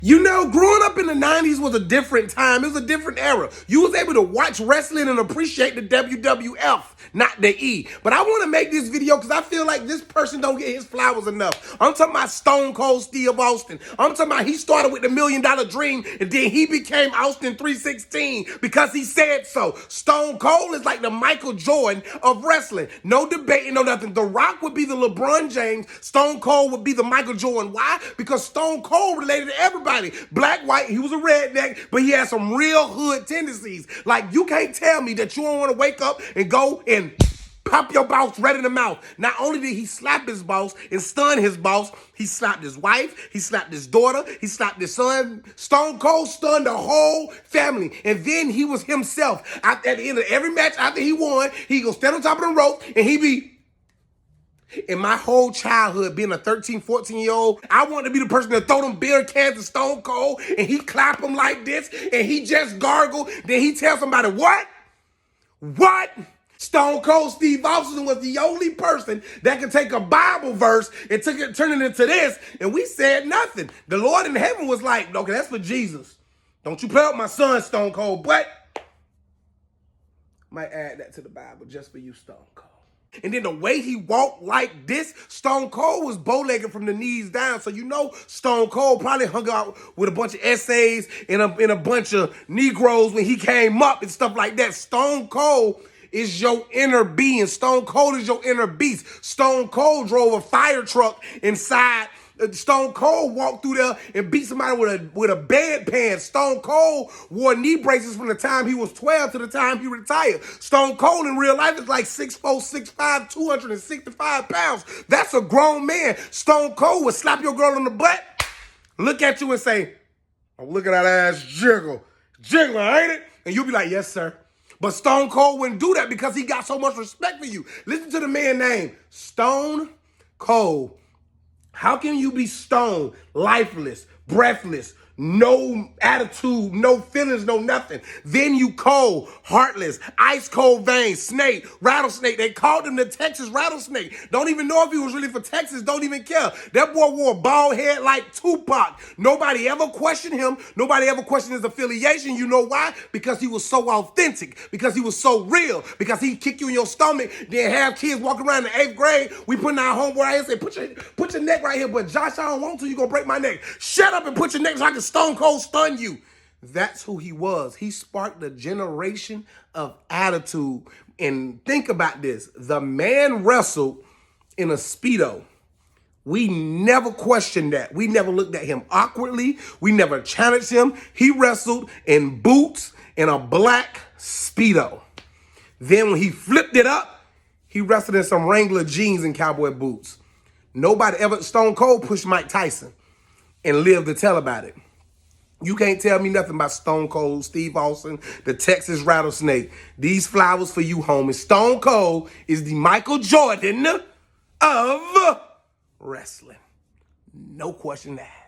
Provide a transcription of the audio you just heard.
You know, growing up in the 90s was a different time. It was a different era. You was able to watch wrestling and appreciate the WWF, not the E. But I want to make this video because I feel like this person don't get his flowers enough. I'm talking about Stone Cold Steve Austin. I'm talking about he started with the $1 Million Dream and then he became Austin 316 because he said so. Stone Cold is like the Michael Jordan of wrestling. No debating, no nothing. The Rock would be the LeBron James. Stone Cold would be the Michael Jordan. Why? Because Stone Cold related to everybody. Black, white, he was a redneck, but he had some real hood tendencies. Like, you can't tell me that you don't want to wake up and go and pop your boss right in the mouth. Not only did he slap his boss and stun his boss, he slapped his wife, he slapped his daughter, he slapped his son. Stone Cold stunned the whole family. And then he was himself. At the end of every match after he won, he go stand on top of the rope and he be... In my whole childhood, being a 13, 14-year-old, I wanted to be the person to throw them beer cans to Stone Cold, and he clap them like this, and he just gargle. Then he tell somebody, what? What? Stone Cold Steve Austin was the only person that could take a Bible verse and turn it into this, and we said nothing. The Lord in heaven was like, okay, that's for Jesus. Don't you play with my son, Stone Cold, but might add that to the Bible just for you, Stone Cold. And then the way he walked like this, Stone Cold was bow-legged from the knees down. So you know Stone Cold probably hung out with a bunch of essays and a bunch of Negroes when he came up and stuff like that. Stone Cold is your inner being. Stone Cold is your inner beast. Stone Cold drove a fire truck inside. Stone Cold walked through there and beat somebody with a bedpan. Stone Cold wore knee braces from the time he was 12 to the time he retired. Stone Cold in real life is like 6'4", 6'5", 265 pounds. That's a grown man. Stone Cold would slap your girl on the butt, look at you and say, oh, look at that ass jiggle. Jiggling, ain't it? And you'll be like, yes, sir. But Stone Cold wouldn't do that because he got so much respect for you. Listen to the man named Stone Cold. How can you be stone, lifeless, breathless, no attitude, no feelings, no nothing? Then you cold, heartless, ice cold veins, snake, rattlesnake. They called him the Texas rattlesnake. Don't even know if he was really for Texas. Don't even care. That boy wore a bald head like Tupac. Nobody ever questioned him. Nobody ever questioned his affiliation. You know why? Because he was so authentic. Because he was so real. Because he kick you in your stomach. Then have kids walking around in the 8th grade. We putting our homeboy out here and say, put your neck right here. But Josh, I don't want to. You're going to break my neck. Shut up and put your neck so I can Stone Cold stun you. That's who he was. He sparked a generation of attitude. And think about this. The man wrestled in a Speedo. We never questioned that. We never looked at him awkwardly. We never challenged him. He wrestled in boots and a black Speedo. Then when he flipped it up, he wrestled in some Wrangler jeans and cowboy boots. Nobody ever, Stone Cold pushed Mike Tyson and lived to tell about it. You can't tell me nothing about Stone Cold Steve Austin, the Texas rattlesnake. These flowers for you, homie. Stone Cold is the Michael Jordan of wrestling. No question asked.